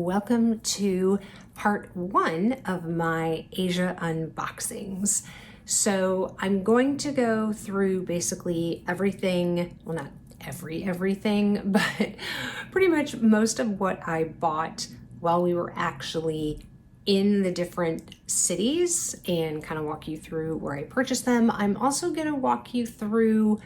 welcome to part one of my Asia unboxings. So I'm going to go through basically everything, well, not everything, but pretty much most of what I bought while we were actually in the different cities and kind of walk you through where I purchased them. I'm also going to walk you through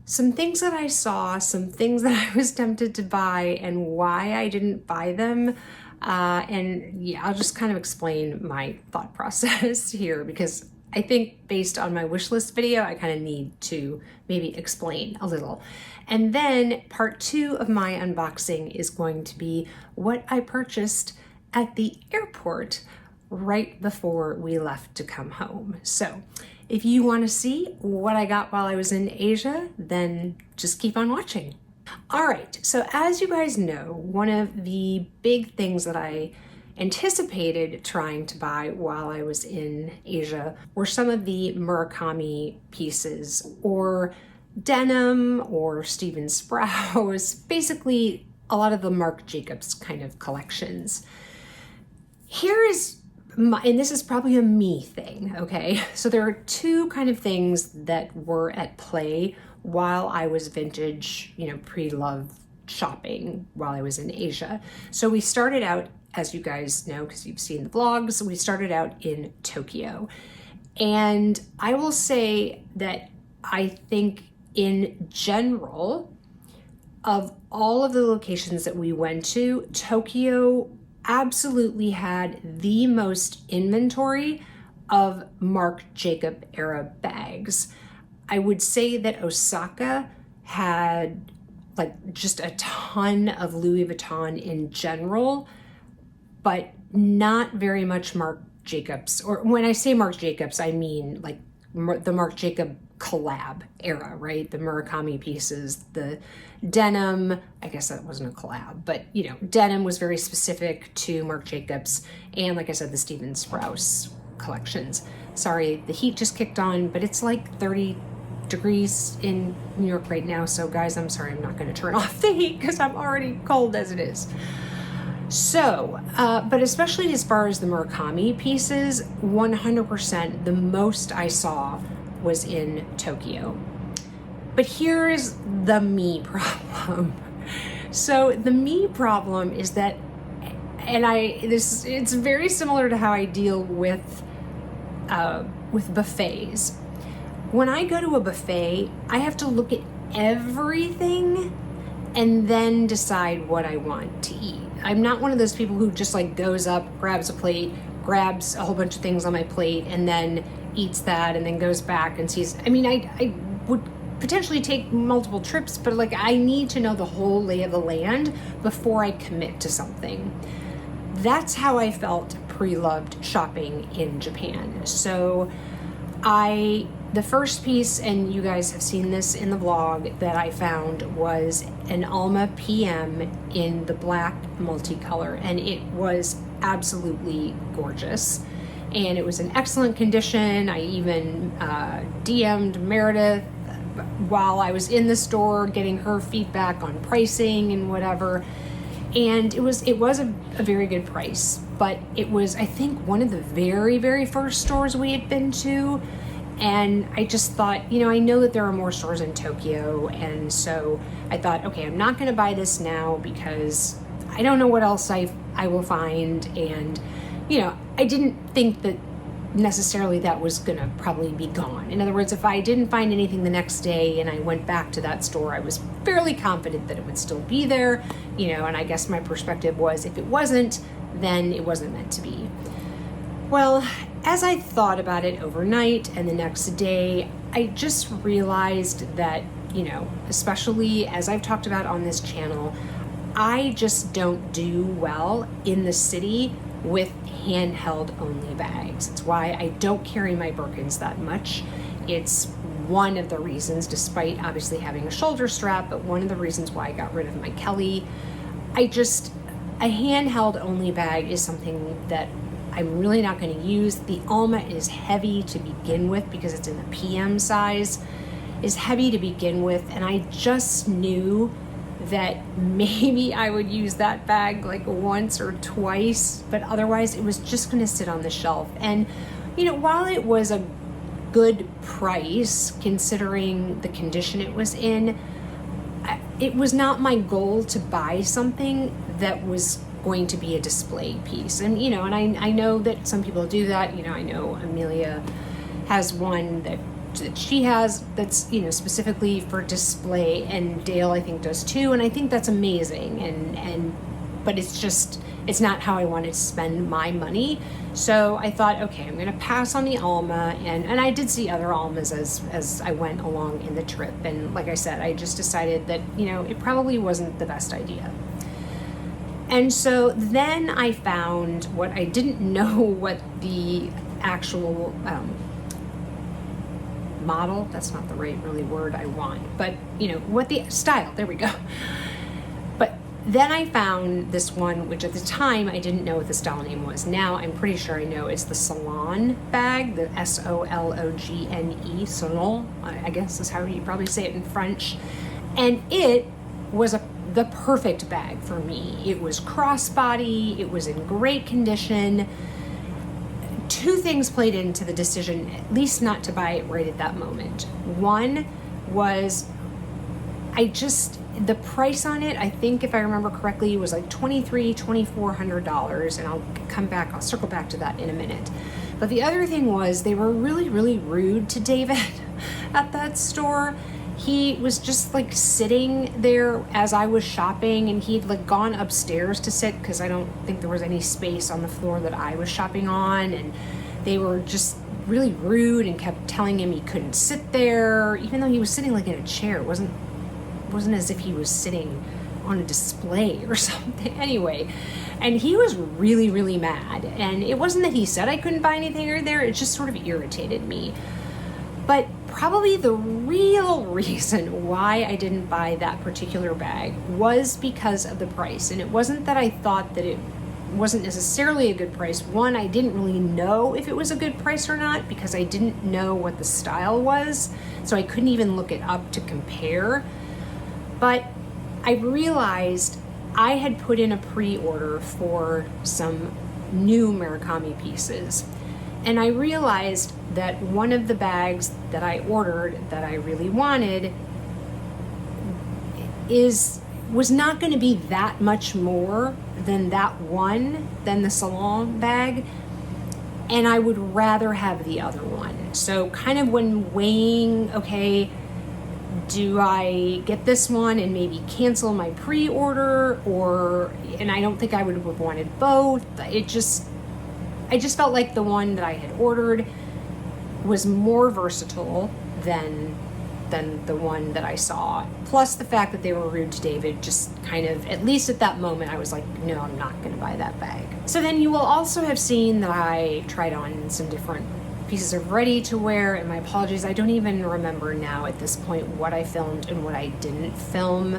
some things that I saw, some things that I was tempted to buy and why I didn't buy them. And yeah, I'll just kind of explain my thought process here because I think based on my wish list video, I kind of need to maybe explain a little. And then part two of my unboxing is going to be what I purchased at the airport right before we left to come home. So if you want to see what I got while I was in Asia, then just keep on watching. All right, so as you guys know, one of the big things that I anticipated trying to buy while I was in Asia were some of the Murakami pieces or denim or Stephen Sprouse, basically a lot of the Marc Jacobs kind of collections. Here is and this is probably a me thing, okay? So there are two kind of things that were at play while I was vintage, pre-love shopping while I was in Asia. So we started out, as you guys know, because you've seen the vlogs, we started out in Tokyo. And I will say that I think in general, of all of the locations that we went to, Tokyo absolutely had the most inventory of Marc Jacob era bags. I would say that Osaka had like just a ton of Louis Vuitton in general, but not very much Marc Jacobs. Or when I say Marc Jacobs, I mean like the Marc Jacob collab era, right? The Murakami pieces, the denim, I guess that wasn't a collab, but denim was very specific to Marc Jacobs. And like I said, the Stephen Sprouse collections. Sorry, the heat just kicked on, but it's like 30 degrees in New York right now. So guys, I'm sorry, I'm not going to turn off the heat because I'm already cold as it is. So, but especially as far as the Murakami pieces, 100% the most I saw was in Tokyo. But here is the me problem. So the me problem is that, and it's very similar to how I deal with buffets. When I go to a buffet, I have to look at everything and then decide what I want to eat. I'm not one of those people who just like goes up, grabs a plate, grabs a whole bunch of things on my plate, and then eats that and then goes back and sees. I mean, I would potentially take multiple trips, but like I need to know the whole lay of the land before I commit to something. That's how I felt pre-loved shopping in Japan. So the first piece, and you guys have seen this in the vlog, that I found was an Alma PM in the black multicolor, and it was absolutely gorgeous. And it was in excellent condition. I even DM'd Meredith while I was in the store getting her feedback on pricing and whatever. And it was a very good price, but it was, I think, one of the very, very first stores we had been to. And I just thought, I know that there are more stores in Tokyo. And so I thought, okay, I'm not going to buy this now because I don't know what else I will find. And, I didn't think that necessarily that was going to probably be gone. In other words, if I didn't find anything the next day and I went back to that store, I was fairly confident that it would still be there, and I guess my perspective was if it wasn't, then it wasn't meant to be. Well, as I thought about it overnight and the next day, I just realized that, especially as I've talked about on this channel, I just don't do well in the city with handheld only bags. It's why I don't carry my Birkins that much. It's one of the reasons, despite obviously having a shoulder strap, but one of the reasons why I got rid of my Kelly. A handheld only bag is something that I'm really not going to use. The Alma is heavy to begin with because it's in the PM size, is heavy to begin with, and I just knew that maybe I would use that bag like once or twice, but otherwise it was just going to sit on the shelf. And, you know, while it was a good price considering the condition it was in, it was not my goal to buy something that was going to be a display piece. And, you know, and I know that some people do that. You know, I know Amelia has one that she has that's, you know, specifically for display, and Dale I think does too, and I think that's amazing, and but it's not how I wanted to spend my money. So I thought, okay, I'm gonna pass on the Alma, and I did see other Almas as I went along in the trip, and like I said, I just decided that, you know, it probably wasn't the best idea. And so then I found what I didn't know what the actual model, that's not the right really word I want, but you know, what the style, there we go. But then I found this one, which at the time I didn't know what the style name was. Now I'm pretty sure I know. It's the Salon bag, the Sologene, Salon, I guess is how you probably say it in French. And it was the perfect bag for me. It was crossbody, it was in great condition. Two things played into the decision, at least not to buy it right at that moment. One was the price on it, I think if I remember correctly, was like $2,400, and I'll circle back to that in a minute. But the other thing was they were really, really rude to David at that store. He was just like sitting there as I was shopping, and he'd like gone upstairs to sit because I don't think there was any space on the floor that I was shopping on, and they were just really rude and kept telling him he couldn't sit there, even though he was sitting like in a chair. It wasn't as if he was sitting on a display or something. Anyway, and he was really, really mad, and it wasn't that he said I couldn't buy anything or there, it just sort of irritated me. But probably the real reason why I didn't buy that particular bag was because of the price. And it wasn't that I thought that it wasn't necessarily a good price. One, I didn't really know if it was a good price or not because I didn't know what the style was. So I couldn't even look it up to compare. But I realized I had put in a pre-order for some new Murakami pieces. And I realized that one of the bags that I ordered that I really wanted was not going to be that much more than the Salon bag, and I would rather have the other one. So kind of when weighing, okay, do I get this one and maybe cancel my pre-order, and I don't think I would have wanted both. I just felt like the one that I had ordered was more versatile than the one that I saw. Plus the fact that they were rude to David just kind of, at least at that moment, I was like, no, I'm not going to buy that bag. So then you will also have seen that I tried on some different pieces of ready to wear, and my apologies, I don't even remember now at this point what I filmed and what I didn't film.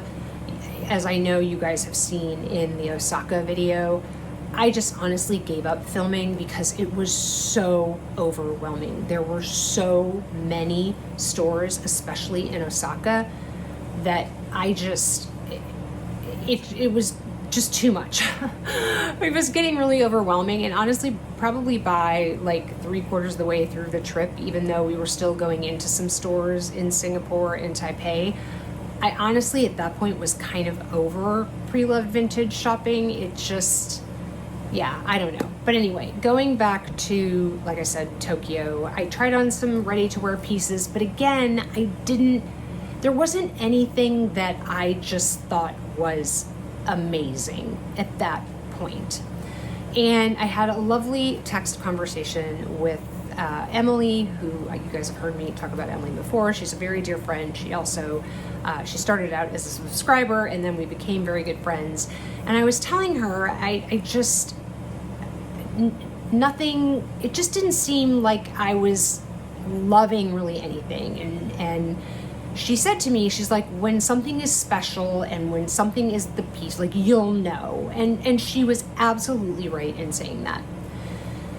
As I know you guys have seen in the Osaka video, I just honestly gave up filming because it was so overwhelming. There were so many stores, especially in Osaka, that it was just too much. It was getting really overwhelming, and honestly, probably by like 3/4 of the way through the trip, even though we were still going into some stores in Singapore and Taipei, I honestly at that point was kind of over pre-loved vintage shopping. It just, yeah, I don't know. But anyway, going back to, like I said, Tokyo, I tried on some ready-to-wear pieces, but again, there wasn't anything that I just thought was amazing at that point. And I had a lovely text conversation with Emily, who you guys have heard me talk about Emily before. She's a very dear friend. She also, she started out as a subscriber, and then we became very good friends. And I was telling her, it just didn't seem like I was loving really anything. And she said to me, she's like, when something is special and when something is the piece, like, you'll know. And she was absolutely right in saying that.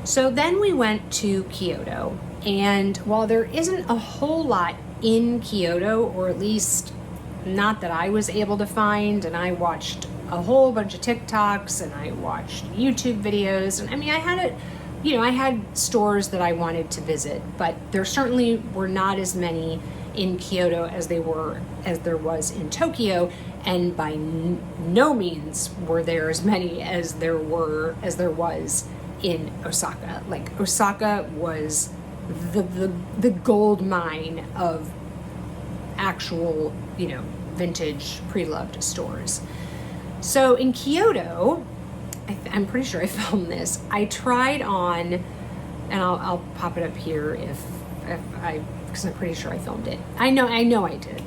So then we went to Kyoto, and while there isn't a whole lot in Kyoto, or at least not that I was able to find, and I watched a whole bunch of TikToks and I watched YouTube videos, and I mean, I had it, you know, I had stores that I wanted to visit, but there certainly were not as many in Kyoto as there was in Tokyo, and by no means were there as many as there was in Osaka. Like, Osaka was the gold mine of actual, you know, vintage pre-loved stores. So in Kyoto, I'm pretty sure I filmed this. I tried on, and I'll pop it up here because I'm pretty sure I filmed it. I know I did.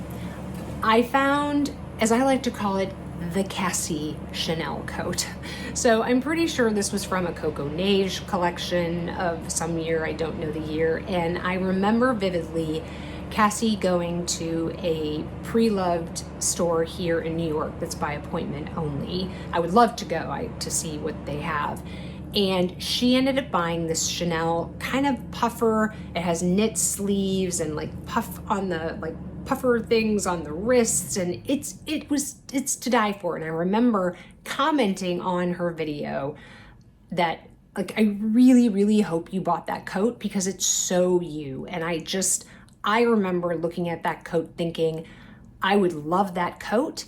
I found, as I like to call it, the Cassie Chanel coat. So I'm pretty sure this was from a Coco Neige collection of some year, I don't know the year, and I remember vividly Cassie going to a pre-loved store here in New York that's by appointment only. I would love to go to see what they have. And she ended up buying this Chanel kind of puffer. It has knit sleeves and like puffer things on the wrists, and it's to die for. And I remember commenting on her video that, like, I really, really hope you bought that coat because it's so you. And I remember looking at that coat thinking, I would love that coat,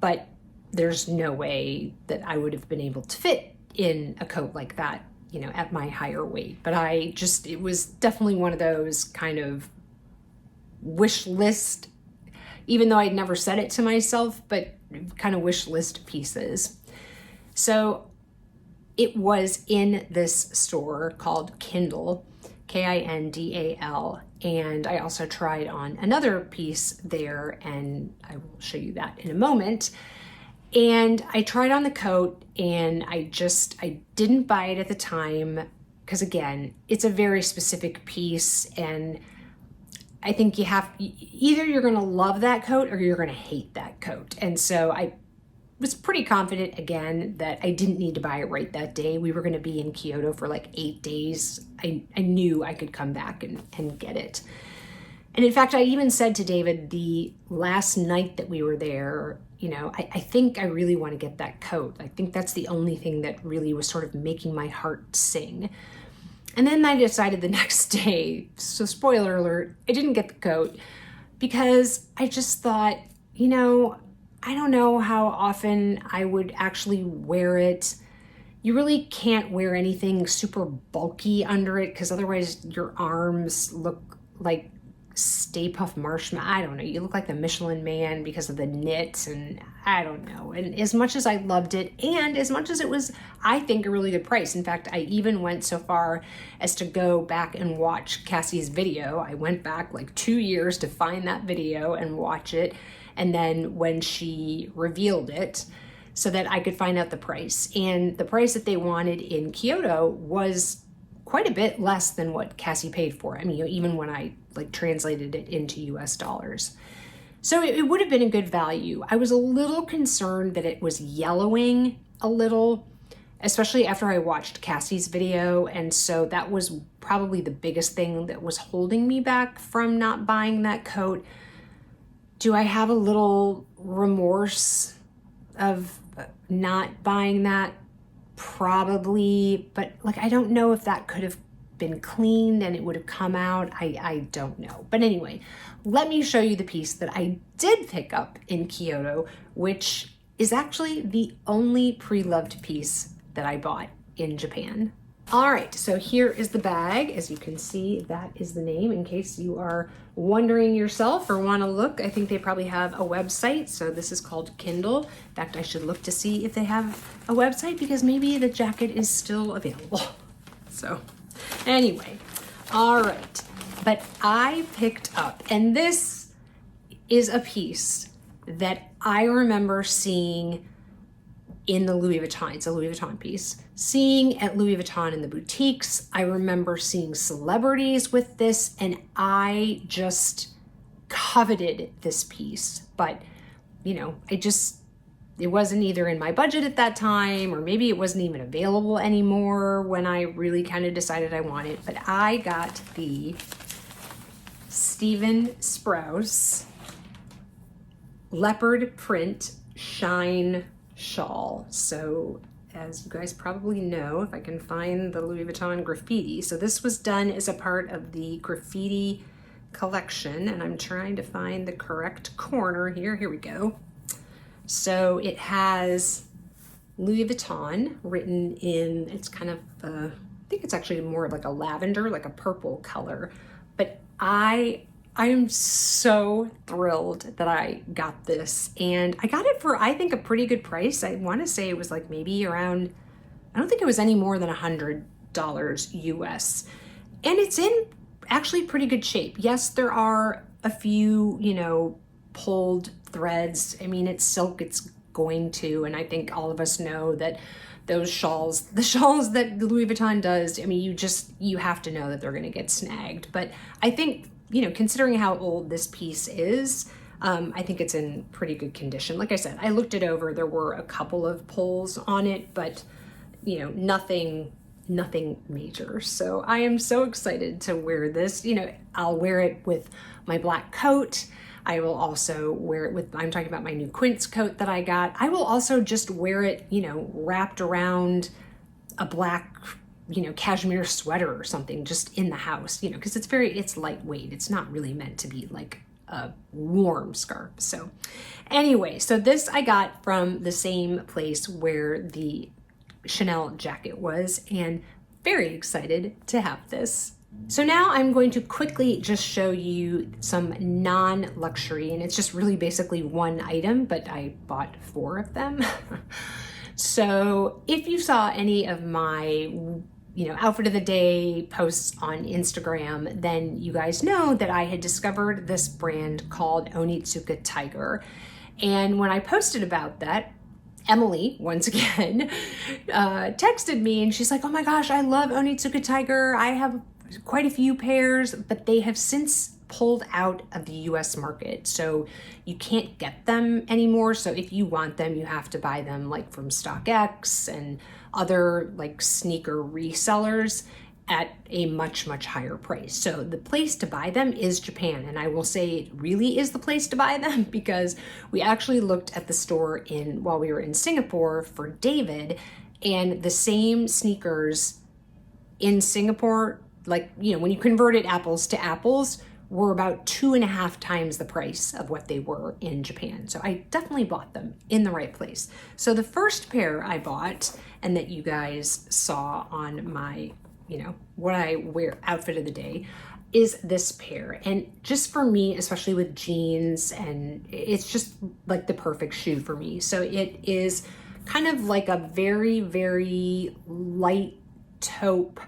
but there's no way that I would have been able to fit in a coat like that, you know, at my higher weight. But it was definitely one of those kind of wish list, even though I'd never said it to myself, but kind of wish list pieces. So it was in this store called Kindle, Kindal, and I also tried on another piece there, and I will show you that in a moment. And I tried on the coat, and I didn't buy it at the time because, again, it's a very specific piece, and I think either you're going to love that coat or you're going to hate that coat. And so I was pretty confident, again, that I didn't need to buy it right that day. We were going to be in Kyoto for like 8 days. I knew I could come back and get it. And in fact, I even said to David the last night that we were there, you know, I think I really want to get that coat. I think that's the only thing that really was sort of making my heart sing. And then I decided the next day, so spoiler alert, I didn't get the coat because I just thought, you know, I don't know how often I would actually wear it. You really can't wear anything super bulky under it because otherwise your arms look like Stay Puft Marshmallow. I don't know. You look like the Michelin Man because of the knit, and I don't know. And as much as I loved it, and as much as it was, I think, a really good price. In fact, I even went so far as to go back and watch Cassie's video. I went back like 2 years to find that video and watch it. And then when she revealed it, so that I could find out the price. And the price that they wanted in Kyoto was quite a bit less than what Cassie paid for. I mean, you know, even when I like translated it into US dollars. So it would have been a good value. I was a little concerned that it was yellowing a little, especially after I watched Cassie's video. And so that was probably the biggest thing that was holding me back from not buying that coat. Do I have a little remorse of not buying that? Probably, but like, I don't know if that could have been cleaned and it would have come out. I don't know. But anyway, let me show you the piece that I did pick up in Kyoto, which is actually the only pre-loved piece that I bought in Japan. All right, so here is the bag. As you can see, that is the name in case you are wondering yourself or want to look. I think they probably have a website. So this is called Kindle. In fact, I should look to see if they have a website because maybe the jacket is still available. So anyway, all right. But I picked up, and this is a piece that I remember seeing in the Louis Vuitton. It's a Louis Vuitton piece. Seeing at Louis Vuitton in the boutiques. I remember seeing celebrities with this, and I just coveted this piece. But, you know, it wasn't either in my budget at that time, or maybe it wasn't even available anymore when I really kind of decided I wanted it. But I got the Steven Sprouse leopard print shine shawl. So as you guys probably know, if I can find the Louis Vuitton graffiti. So this was done as a part of the graffiti collection, and I'm trying to find the correct corner here. Here we go. So it has Louis Vuitton written in, it's kind of, I think it's actually more like a lavender, like a purple color. But I am so thrilled that I got this, and I got it for, I think, a pretty good price. I want to say it was like maybe around, I don't think it was any more than $100 US. And it's in actually pretty good shape. Yes, there are a few, you know, pulled threads. I mean, it's silk, it's going to, and I think all of us know that those shawls, the shawls that Louis Vuitton does, I mean, you have to know that they're going to get snagged. But I think, you know, considering how old this piece is, I think it's in pretty good condition. Like I said, I looked it over. There were a couple of pulls on it, but, you know, nothing major. So I am so excited to wear this. You know, I'll wear it with my black coat. I will also wear it with, I'm talking about my new Quince coat that I got. I will also just wear it, you know, wrapped around a black, you know, cashmere sweater or something just in the house, you know, because it's lightweight. It's not really meant to be like a warm scarf. So anyway, so this I got from the same place where the Chanel jacket was, and very excited to have this. So now I'm going to quickly just show you some non-luxury, and it's just really basically one item, but I bought 4 of them. So if you saw any of my, you know, outfit of the day posts on Instagram, then you guys know that I had discovered this brand called Onitsuka Tiger. And when I posted about that, Emily, once again, texted me, and she's like, oh my gosh, I love Onitsuka Tiger. I have quite a few pairs, but they have since pulled out of the US market. So you can't get them anymore. So if you want them, you have to buy them like from StockX and other like sneaker resellers at a much, much higher price. So the place to buy them is Japan. And I will say it really is the place to buy them, because we actually looked at the store while we were in Singapore for David, and the same sneakers in Singapore, like, you know, when you converted apples to apples, were about 2.5 times the price of what they were in Japan. So I definitely bought them in the right place. So the first pair I bought, and that you guys saw on my, you know, what I wear outfit of the day, is this pair. And just for me, especially with jeans, and it's just like the perfect shoe for me. So it is kind of like a very, very light taupe,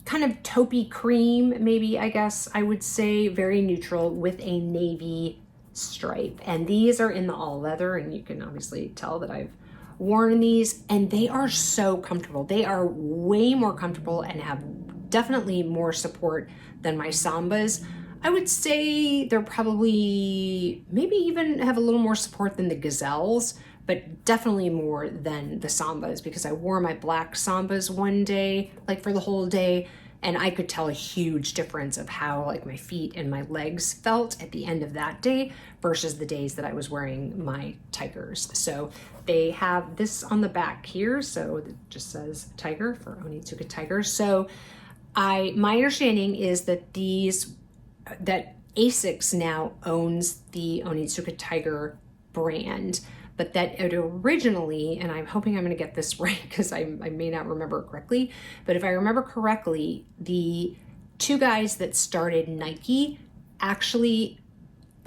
kind of taupey cream, maybe, I guess I would say, very neutral with a navy stripe. And these are in the all leather, and you can obviously tell that I've worn these, and they are so comfortable. They are way more comfortable and have definitely more support than my Sambas. I would say they're probably, maybe even have a little more support than the Gazelles, but definitely more than the Sambas, because I wore my black Sambas one day, like for the whole day, and I could tell a huge difference of how like my feet and my legs felt at the end of that day versus the days that I was wearing my Tigers. So they have this on the back here, so it just says Tiger for Onitsuka Tiger. So my understanding is that that ASICS now owns the Onitsuka Tiger brand, but that it originally, and I'm hoping I'm going to get this right because I may not remember it correctly, but if I remember correctly, the 2 guys that started Nike actually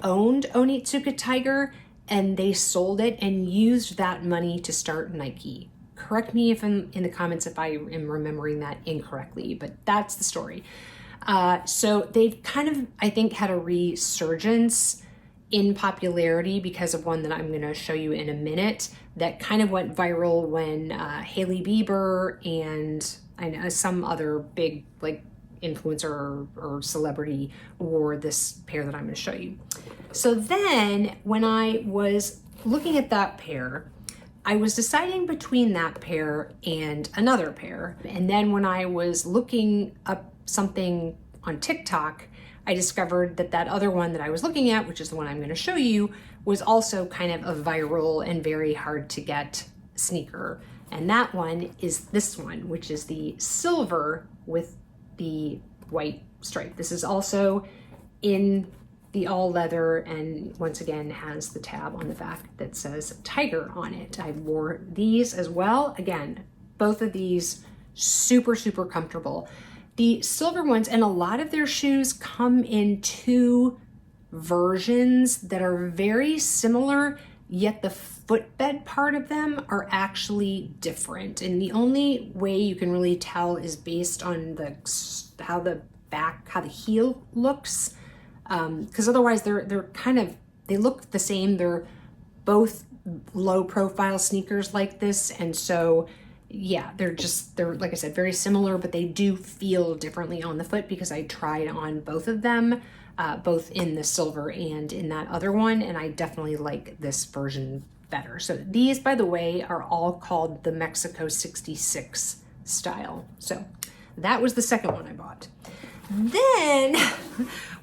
owned Onitsuka Tiger, and they sold it and used that money to start Nike. Correct me if I'm in the comments if I am remembering that incorrectly, but that's the story. So they've kind of, I think, had a resurgence in popularity because of one that I'm going to show you in a minute that kind of went viral when Hailey Bieber and I know some other big like influencer or celebrity wore this pair that I'm going to show you. So then when I was looking at that pair, I was deciding between that pair and another pair. And then when I was looking up something on TikTok, I discovered that that other one that I was looking at, which is the one I'm going to show you, was also kind of a viral and very hard to get sneaker. And that one is this one, which is the silver with the white stripe. This is also in the all leather, and once again has the tab on the back that says Tiger on it. I wore these as well. Again, both of these super, super comfortable. The silver ones, and a lot of their shoes come in two versions that are very similar, yet the footbed part of them are actually different. And the only way you can really tell is based on how the heel looks. Because otherwise they look the same. They're both low profile sneakers like this. And so, yeah, they're like I said, very similar, but they do feel differently on the foot because I tried on both of them, both in the silver and in that other one. And I definitely like this version better. So these, by the way, are all called the Mexico 66 style. So that was the second one I bought. Then,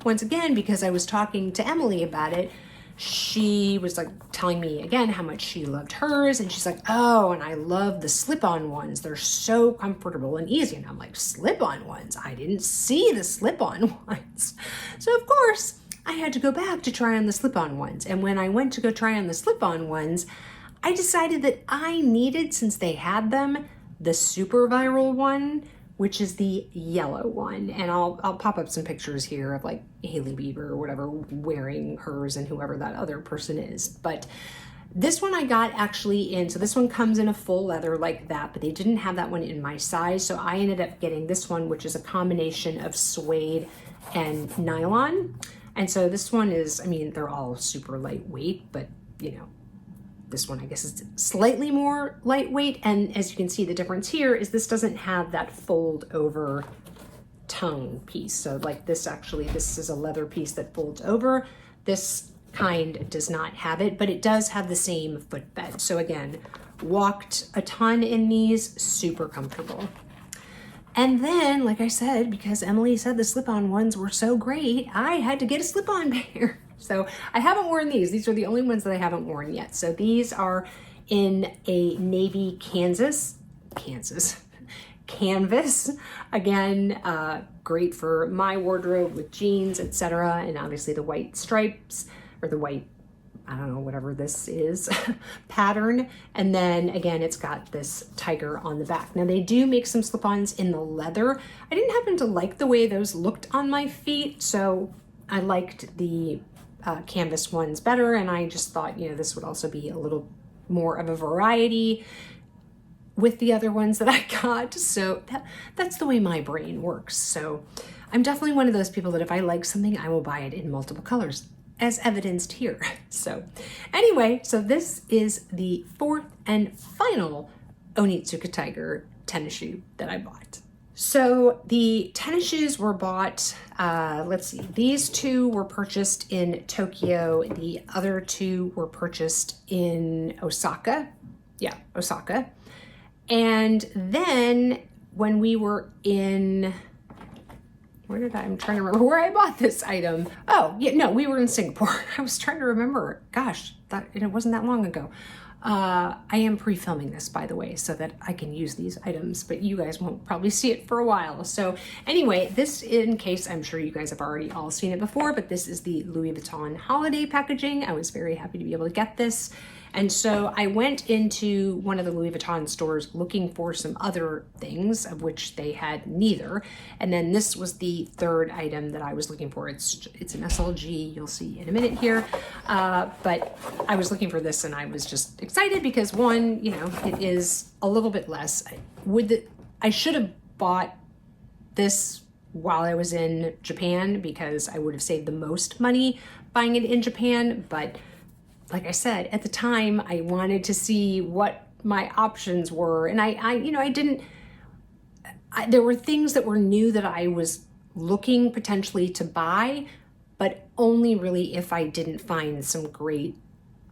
once again, because I was talking to Emily about it, she was like telling me again how much she loved hers. And she's like, oh, and I love the slip-on ones. They're so comfortable and easy. And I'm like, slip-on ones? I didn't see the slip-on ones. So of course, I had to go back to try on the slip-on ones. And when I went to go try on the slip-on ones, I decided that I needed, since they had them, the super viral one, which is the yellow one. And I'll pop up some pictures here of like Hailey Bieber or whatever wearing hers and whoever that other person is. But this one I got actually in, so this one comes in a full leather like that, but they didn't have that one in my size. So I ended up getting this one, which is a combination of suede and nylon. And so this one is, I mean, they're all super lightweight, but you know, this one, I guess, is slightly more lightweight. And as you can see, the difference here is this doesn't have that fold over tongue piece. So like this is a leather piece that folds over. This kind does not have it, but it does have the same footbed. So again, walked a ton in these, super comfortable. And then, like I said, because Emily said the slip-on ones were so great, I had to get a slip-on pair. So I haven't worn these. These are the only ones that I haven't worn yet. So these are in a navy canvas. Again, great for my wardrobe with jeans, etc. And obviously the white stripes, or the white, I don't know, whatever this is, pattern. And then again, it's got this tiger on the back. Now they do make some slip-ons in the leather. I didn't happen to like the way those looked on my feet, so I liked the canvas ones better, and I just thought, you know, this would also be a little more of a variety with the other ones that I got. So that's the way my brain works. So I'm definitely one of those people that if I like something, I will buy it in multiple colors, as evidenced here. So anyway, so this is the fourth and final Onitsuka Tiger tennis shoe that I bought. So the tennis shoes were bought, let's see, these two were purchased in Tokyo. The other two were purchased in Osaka. Yeah, Osaka. And then when we were in, I'm trying to remember where I bought this item. Oh, yeah, no, we were in Singapore. I was trying to remember. Gosh, it wasn't that long ago. I am pre-filming this, by the way, so that I can use these items, but you guys won't probably see it for a while. So anyway, this, in case, I'm sure you guys have already all seen it before, but this is the Louis Vuitton holiday packaging. I was very happy to be able to get this. And so I went into one of the Louis Vuitton stores looking for some other things, of which they had neither. And then this was the third item that I was looking for. It's an SLG, you'll see in a minute here. But I was looking for this and I was just excited because one, you know, it is a little bit less. I should have bought this while I was in Japan because I would have saved the most money buying it in Japan, but like I said, at the time, I wanted to see what my options were. And there were things that were new that I was looking potentially to buy, but only really if I didn't find some great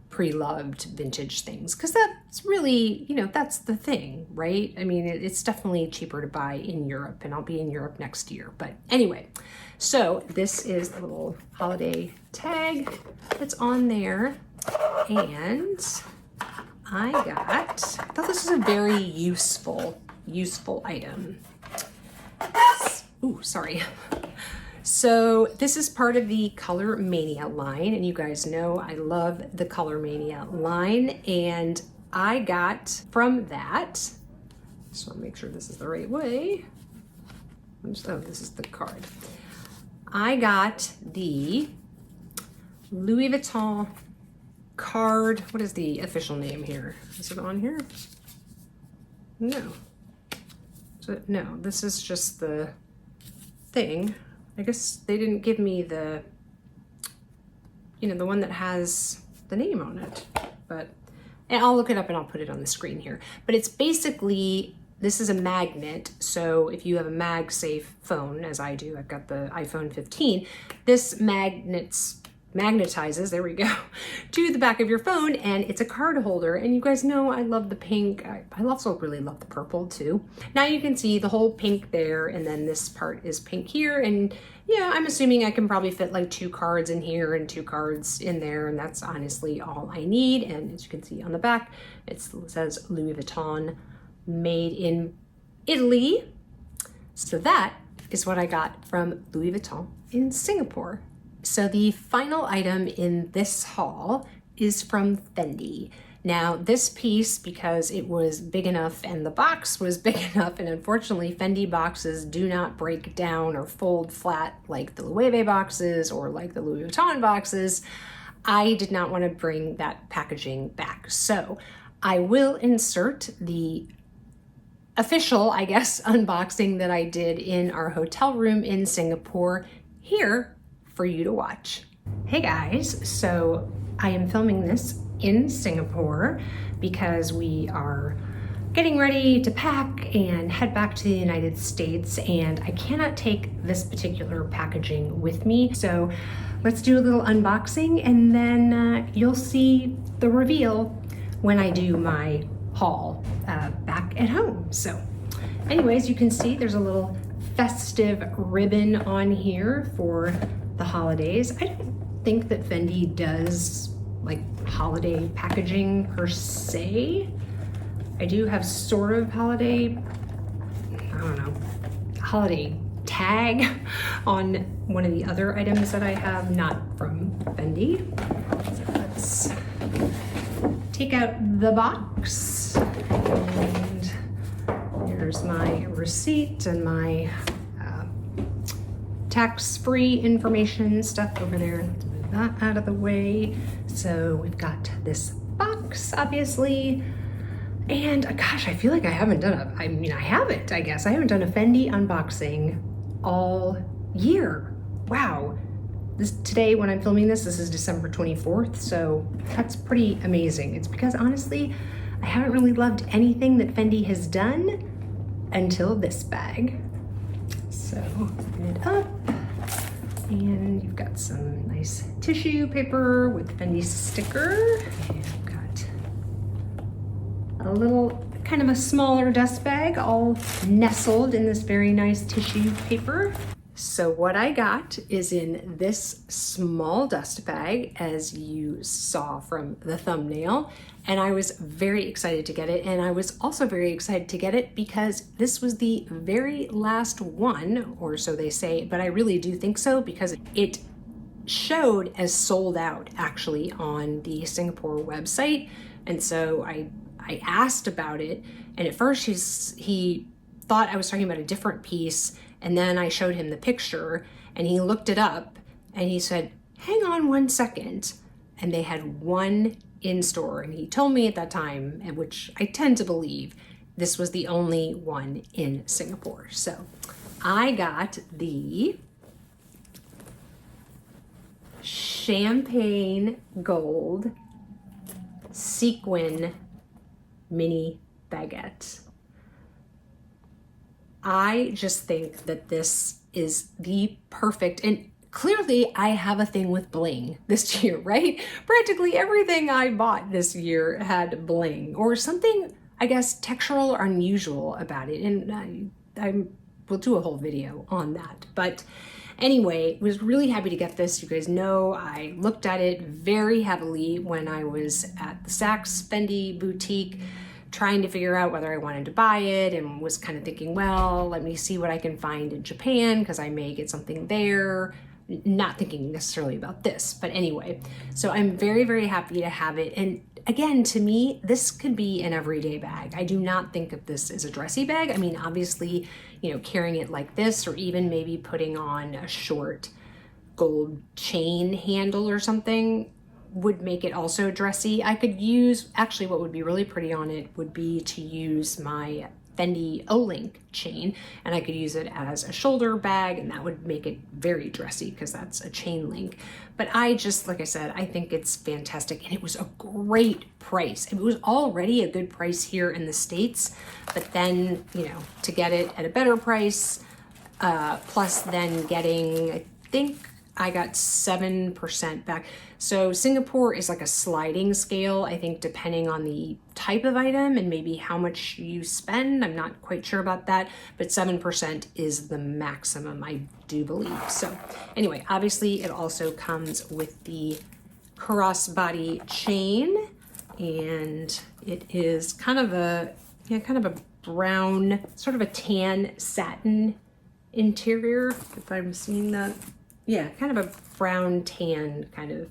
pre-loved vintage things, because that's really, you know, that's the thing, right? I mean, it's definitely cheaper to buy in Europe, and I'll be in Europe next year. But anyway, so this is the little holiday tag that's on there, and I thought this was a very useful item. Ooh, sorry. So this is part of the Color Mania line, and you guys know I love the Color Mania line, and I got from that, just want to make sure this is the right way. Oh, this is the card. I got the Louis Vuitton card. What is the official name here? Is it on here? No. So, no, this is just the thing. I guess they didn't give me the, you know, the one that has the name on it, but, and I'll look it up and I'll put it on the screen here. But it's basically, this is a magnet. So if you have a MagSafe phone, as I do, I've got the iPhone 15, this magnetizes, there we go, to the back of your phone, and it's a card holder. And you guys know I love the pink. I also really love the purple too. Now you can see the whole pink there, and then this part is pink here. And yeah, I'm assuming I can probably fit like 2 cards in here and 2 cards in there, and that's honestly all I need. And as you can see on the back, it says Louis Vuitton, made in Italy. So that is what I got from Louis Vuitton in Singapore. So the final item in this haul is from Fendi. Now this piece, because it was big enough and the box was big enough, and unfortunately Fendi boxes do not break down or fold flat like the Loewe boxes or like the Louis Vuitton boxes, I did not want to bring that packaging back. So I will insert the official, I guess, unboxing that I did in our hotel room in Singapore here for you to watch. Hey guys, so I am filming this in Singapore because we are getting ready to pack and head back to the United States, and I cannot take this particular packaging with me. So let's do a little unboxing, and then you'll see the reveal when I do my haul back at home. So anyways, you can see there's a little festive ribbon on here for the holidays. I don't think that Fendi does like holiday packaging per se. I do have sort of holiday, I don't know, holiday tag on one of the other items that I have, not from Fendi. So let's take out the box, and here's my receipt and my tax-free information stuff over there. Let's move that out of the way. So we've got this box, obviously, and gosh, I feel like I haven't done a, I mean, I haven't, I guess. I haven't done a Fendi unboxing all year. Wow. Today, when I'm filming this is December 24th, so that's pretty amazing. It's because honestly, I haven't really loved anything that Fendi has done until this bag. So open it up, and you've got some nice tissue paper with Fendi sticker. And you've got a little, kind of a smaller dust bag, all nestled in this very nice tissue paper. So what I got is in this small dust bag, as you saw from the thumbnail, and I was very excited to get it. And I was also very excited to get it because this was the very last one, or so they say, but I really do think so because it showed as sold out actually on the Singapore website. And so I asked about it, and at first he thought I was talking about a different piece. And then I showed him the picture, and he looked it up, and he said, hang on 1 second. And they had one in store, and he told me at that time, and which I tend to believe, this was the only one in Singapore. So I got the champagne gold sequin mini baguette. I just think that this is the perfect, and clearly I have a thing with bling this year, right? Practically everything I bought this year had bling or something, I guess, textural or unusual about it. And I will do a whole video on that. But anyway, was really happy to get this. You guys know I looked at it very heavily when I was at the Saks Fendi boutique, trying to figure out whether I wanted to buy it, and was kind of thinking, well, let me see what I can find in Japan because I may get something there. Not thinking necessarily about this, but anyway. So I'm very, very happy to have it. And again, to me, this could be an everyday bag. I do not think of this as a dressy bag. I mean, obviously, you know, carrying it like this, or even maybe putting on a short gold chain handle or something, would make it also dressy. I could use, actually what would be really pretty on it would be to use my Fendi O-Link chain, and I could use it as a shoulder bag, and that would make it very dressy because that's a chain link. But I just, like I said, I think it's fantastic, and it was a great price. It was already a good price here in the States, but then, you know, to get it at a better price, plus then getting, I think I got 7% back. So Singapore is like a sliding scale, I think, depending on the type of item and maybe how much you spend. I'm not quite sure about that, but 7% is the maximum, I do believe. So anyway, obviously it also comes with the crossbody chain, and it is kind of a brown, sort of a tan satin interior, if I'm seeing that. Yeah, kind of a brown tan kind of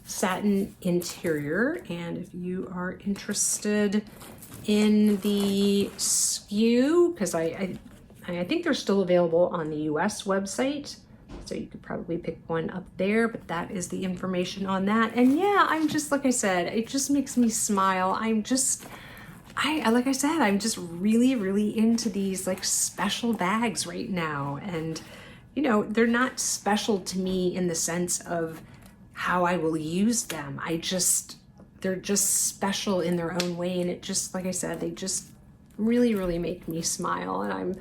satin interior. And if you are interested in the SKU, because I think they're still available on the US website, so you could probably pick one up there, but that is the information on that. And yeah, I'm just, like I said, it just makes me smile. Like I said, I'm just really, really into these like special bags right now. And you know, they're not special to me in the sense of how I will use them. They're just special in their own way. And it just, like I said, they just really, really make me smile. And I'm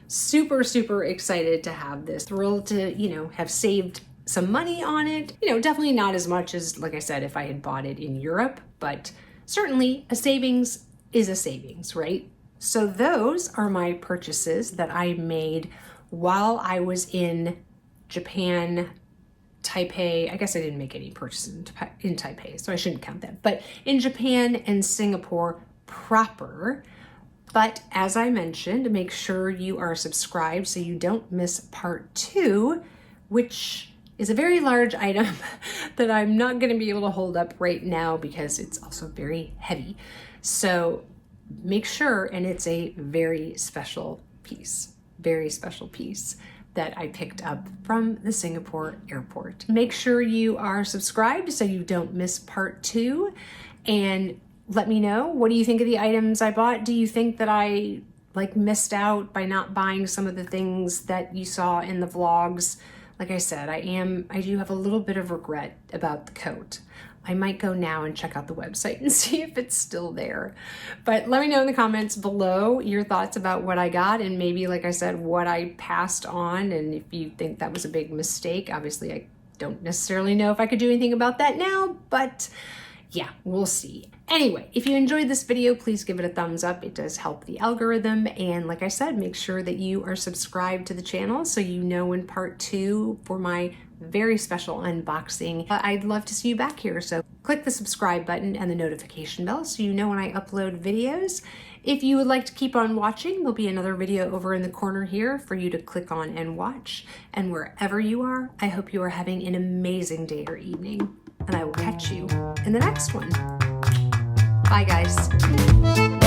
super, super excited to have this. Thrilled to, you know, have saved some money on it. You know, definitely not as much as, like I said, if I had bought it in Europe, but certainly a savings is a savings, right? So those are my purchases that I made while I was in Japan, Taipei. I guess I didn't make any purchases in Taipei, so I shouldn't count that. But in Japan and Singapore proper. But as I mentioned, make sure you are subscribed so you don't miss part 2, which is a very large item that I'm not going to be able to hold up right now because it's also very heavy. So make sure, and it's a very special piece that I picked up from the Singapore airport. Make sure you are subscribed so you don't miss part 2, and let me know, what do you think of the items I bought? Do you think that I missed out by not buying some of the things that you saw in the vlogs? Like I said, I do have a little bit of regret about the coat. I might go now and check out the website and see if it's still there. But let me know in the comments below your thoughts about what I got, and maybe, like I said, what I passed on, and if you think that was a big mistake. Obviously, I don't necessarily know if I could do anything about that now, but yeah, we'll see. Anyway, if you enjoyed this video, please give it a thumbs up. It does help the algorithm. And like I said, make sure that you are subscribed to the channel so you know in part 2 for my very special unboxing. I'd love to see you back here. So click the subscribe button and the notification bell so you know when I upload videos. If you would like to keep on watching, there'll be another video over in the corner here for you to click on and watch. And wherever you are, I hope you are having an amazing day or evening. And I will catch you in the next one. Bye, guys.